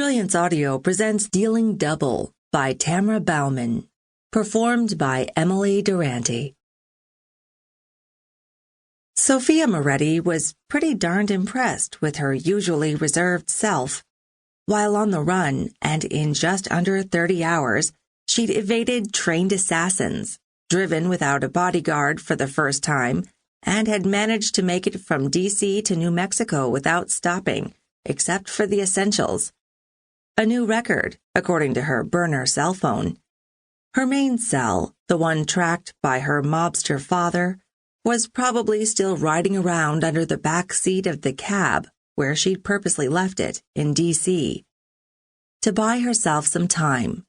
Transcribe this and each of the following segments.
Brilliance Audio presents Dealing Double by Tamra Baumann, performed by Emily Durante. Sophia Moretti was pretty darned impressed with her usually reserved self. While on the run, and in just under 30 hours, she'd evaded trained assassins, driven without a bodyguard for the first time, and had managed to make it from D.C. to New Mexico without stopping, except for the essentials. A new record, according to her burner cell phone. Her main cell, the one tracked by her mobster father, was probably still riding around under the back seat of the cab where she'd purposely left it in D.C. to buy herself some time.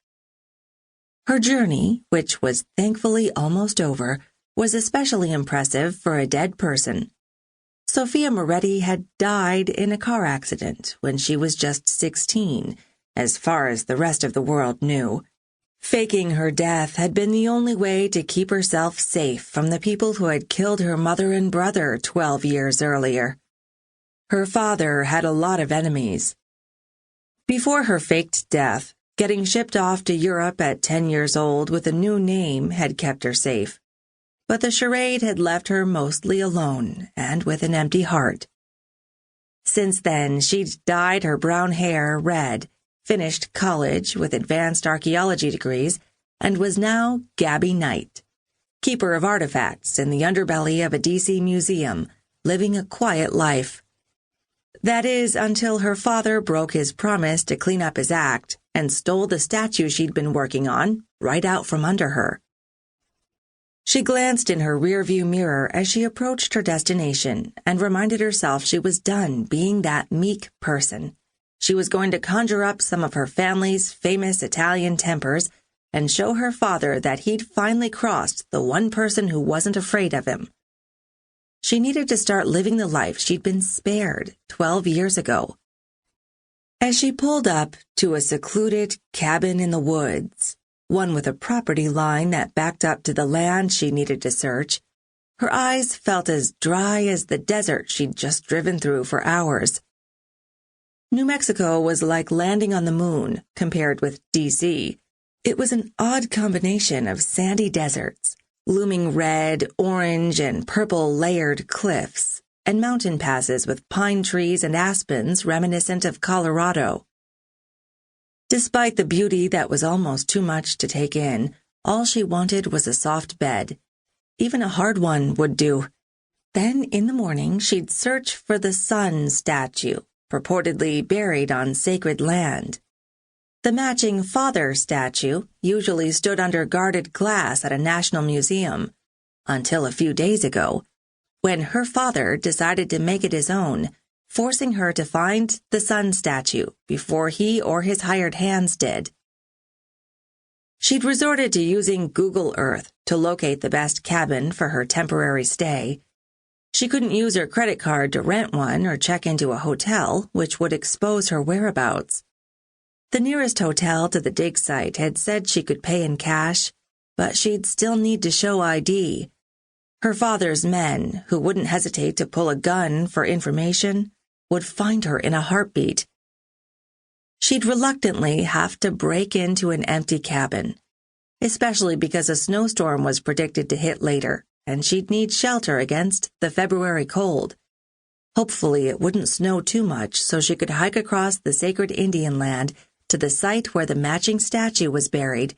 Her journey, which was thankfully almost over, was especially impressive for a dead person. Sophia Moretti had died in a car accident when she was just 16, as far as the rest of the world knew. Faking her death had been the only way to keep herself safe from the people who had killed her mother and brother 12 years earlier. Her father had a lot of enemies. Before her faked death, getting shipped off to Europe at 10 years old with a new name had kept her safe. But the charade had left her mostly alone and with an empty heart. Since then, she'd dyed her brown hair red, finished college with advanced archaeology degrees, and was now Gabby Knight, keeper of artifacts in the underbelly of a D.C. museum, living a quiet life. That is, until her father broke his promise to clean up his act and stole the statue she'd been working on right out from under her. She glanced in her rearview mirror as she approached her destination and reminded herself she was done being that meek person. She was going to conjure up some of her family's famous Italian tempers and show her father that he'd finally crossed the one person who wasn't afraid of him. She needed to start living the life she'd been spared 12 years ago. As she pulled up to a secluded cabin in the woods, one with a property line that backed up to the land she needed to search, her eyes felt as dry as the desert she'd just driven through for hours. New Mexico was like landing on the moon compared with D.C. It was an odd combination of sandy deserts, looming red, orange, and purple layered cliffs, and mountain passes with pine trees and aspens reminiscent of Colorado. Despite the beauty that was almost too much to take in, all she wanted was a soft bed. Even a hard one would do. Then, in the morning, she'd search for the sun statue, purportedly buried on sacred land. The matching father statue usually stood under guarded glass at a national museum, until a few days ago, when her father decided to make it his own, forcing her to find the sun statue before he or his hired hands did. She'd resorted to using Google Earth to locate the best cabin for her temporary stay. She couldn't use her credit card to rent one or check into a hotel, which would expose her whereabouts. The nearest hotel to the dig site had said she could pay in cash, but she'd still need to show ID. Her father's men, who wouldn't hesitate to pull a gun for information, would find her in a heartbeat. She'd reluctantly have to break into an empty cabin, especially because a snowstorm was predicted to hit later, and she'd need shelter against the February cold. Hopefully it wouldn't snow too much so she could hike across the sacred Indian land to the site where the matching statue was buried